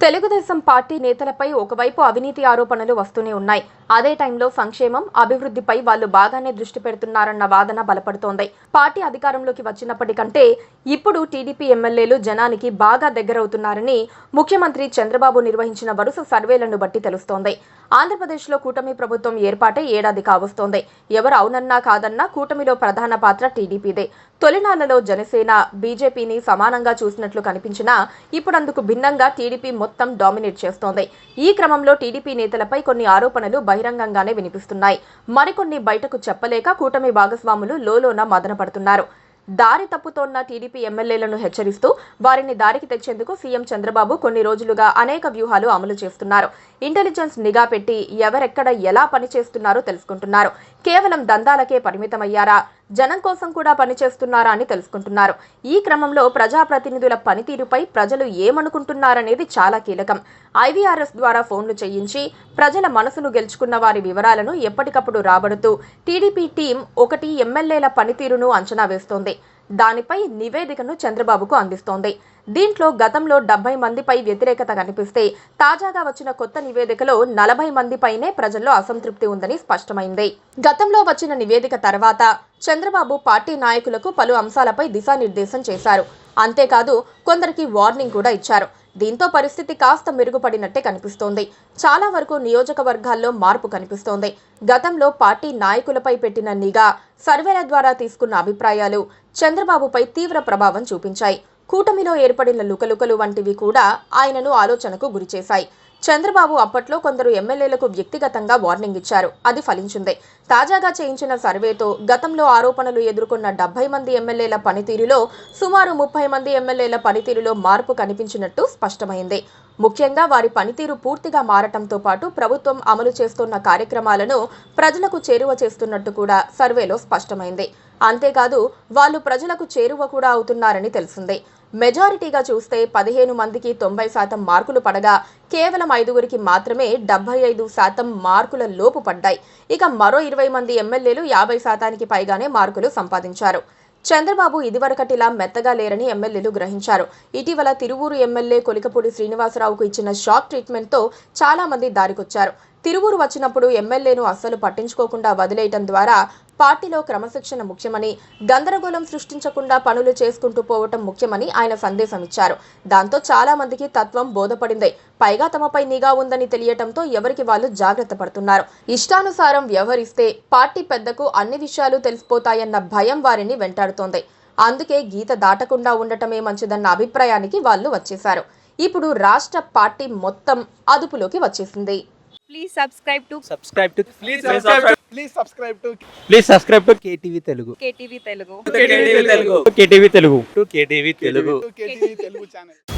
Telugu Desam party నేతలపై ఒకవైపు అవినీతి ఆరోపణలు వస్తూనే ఉన్నాయి. అదే టైంలో సంక్షేమం, అభివృద్ధిపై వాళ్లు బాగానే దృష్టి పెడుతున్నారన్న వాదన బలపడుతోంది. పార్టీ అధికారంలోకి వచ్చినప్పటికంటే ఇప్పుడు టీడీపీ ఎమ్మెల్యేలు జనానికి బాగా దగ్గరవుతున్నారని ముఖ్యమంత్రి చంద్రబాబు నిర్వహించిన వరుస సర్వేలను బట్టి తెలుస్తోంది. ఆంధ్రప్రదేశ్లో కూటమి ప్రభుత్వం ఏర్పాటై ఏడాది కావస్తోంది. ఎవరు అవునన్నా కాదన్నా కూటమిలో ప్రధాన పాత్ర టీడీపీదే. తొలినాళ్లలో జనసేన, బీజేపీని సమానంగా చూసినట్లు కనిపించినా ఇప్పుడు అందుకు భిన్నంగా టీడీపీ మొత్తం డామినేట్ చేస్తోంది. ఈ క్రమంలో టీడీపీ నేతలపై కొన్ని ఆరోపణలు బహిరంగంగానే వినిపిస్తున్నాయి. మరికొన్ని బయటకు చెప్పలేక కూటమి భాగస్వాములు లోలోన మదనపడుతున్నారు. దారి తప్పుతోన్న టీడీపీ ఎమ్మెల్యేలను హెచ్చరిస్తూ వారిని దారికి తెచ్చేందుకు సీఎం చంద్రబాబు కొన్ని రోజులుగా అనేక వ్యూహాలు అమలు చేస్తున్నారు. ఇంటెలిజెన్స్ నిఘా పెట్టి ఎవరెక్కడ ఎలా పనిచేస్తున్నారో తెలుసుకుంటున్నారు. కేవలం దందాలకే పరిమితమయ్యారా, జనం కోసం కూడా పనిచేస్తున్నారా అని తెలుసుకుంటున్నారు. ఈ క్రమంలో ప్రజాప్రతినిధుల పనితీరుపై ప్రజలు ఏమనుకుంటున్నారనేది చాలా కీలకం. ఐవీఆర్ఎస్ ద్వారా ఫోన్లు చేయించి ప్రజల మనసును గెలుచుకున్న వారి వివరాలను ఎప్పటికప్పుడు రాబడుతూ టీడీపీ టీం ఒకటి ఎమ్మెల్యేల పనితీరును అంచనా వేస్తోంది. దానిపై నివేదికను చంద్రబాబుకు అందిస్తోంది. దీంట్లో గతంలో 70 మందిపై వ్యతిరేకత కనిపిస్తే తాజాగా వచ్చిన కొత్త నివేదికలో 40 మందిపైనే ప్రజల్లో అసంతృప్తి ఉందని స్పష్టమైంది. గతంలో వచ్చిన నివేదిక తర్వాత చంద్రబాబు పార్టీ నాయకులకు పలు అంశాలపై దిశానిర్దేశం చేశారు. అంతేకాదు కొందరికి వార్నింగ్ కూడా ఇచ్చారు. దీంతో పరిస్థితి కాస్త మెరుగుపడినట్టే కనిపిస్తోంది. చాలా వరకు నియోజకవర్గాల్లో మార్పు కనిపిస్తోంది. గతంలో పార్టీ నాయకులపై పెట్టిన నిఘా, సర్వేల ద్వారా తీసుకున్న అభిప్రాయాలు చంద్రబాబుపై తీవ్ర ప్రభావం చూపించాయి. కూటమిలో ఏర్పడిన లుకలుకలు వంటివి కూడా ఆయనను ఆలోచనకు గురిచేశాయి. చంద్రబాబు అప్పట్లో కొందరు ఎమ్మెల్యేలకు వ్యక్తిగతంగా వార్నింగ్ ఇచ్చారు. అది ఫలించింది. తాజాగా చేయించిన సర్వేతో గతంలో ఆరోపణలు ఎదుర్కొన్న 70 మంది ఎమ్మెల్యేల పనితీరులో సుమారు 30 మంది ఎమ్మెల్యేల పనితీరులో మార్పు కనిపించినట్టు స్పష్టమైంది. ముఖ్యంగా వారి పనితీరు పూర్తిగా మారటంతో పాటు ప్రభుత్వం అమలు చేస్తున్న కార్యక్రమాలను ప్రజలకు చేరువ చేస్తున్నట్టు కూడా సర్వేలో స్పష్టమైంది. అంతేకాదు వాళ్ళు ప్రజలకు చేరువ కూడా అవుతున్నారని తెలిసింది. మెజారిటీగా చూస్తే 15 మందికి 90% మార్కులు పడగా కేవలం 5గురికి మాత్రమే 75% మార్కుల లోపు పడ్డాయి. ఇక మరో 20 మంది ఎమ్మెల్యేలు 50%కి పైగానే మార్కులు సంపాదించారు. చంద్రబాబు ఇదివరకటిలా మెత్తగా లేరని ఎమ్మెల్యేలు గ్రహించారు. ఇటీవల తిరువూరు ఎమ్మెల్యే కొలికపూడి శ్రీనివాసరావుకు ఇచ్చిన షాక్ ట్రీట్మెంట్తో చాలా మంది దారికొచ్చారు. తిరువూరు వచ్చినప్పుడు ఎమ్మెల్యేను అస్సలు పట్టించుకోకుండా వదిలేయటం ద్వారా పార్టీలో క్రమశిక్షణ ముఖ్యమని, గందరగోళం సృష్టించకుండా పనులు చేసుకుంటూ పోవటం ముఖ్యమని ఆయన సందేశం ఇచ్చారు. దాంతో చాలా మందికి తత్వం బోధపడింది. పైగా తమపై నిఘా ఉందని తెలియటంతో ఎవరికి వాళ్ళు జాగ్రత్త పడుతున్నారు. ఇష్టానుసారం వ్యవహరిస్తే పార్టీ పెద్దకు అన్ని విషయాలు తెలిసిపోతాయన్న భయం వారిని వెంటాడుతోంది. అందుకే గీత దాటకుండా ఉండటమే మంచిదన్న అభిప్రాయానికి వాళ్ళు వచ్చేశారు. ఇప్పుడు రాష్ట్ర పార్టీ మొత్తం అదుపులోకి వచ్చేసింది. Please subscribe to KTV Telugu. KTV Telugu. KTV Telugu. KTV Telugu channel.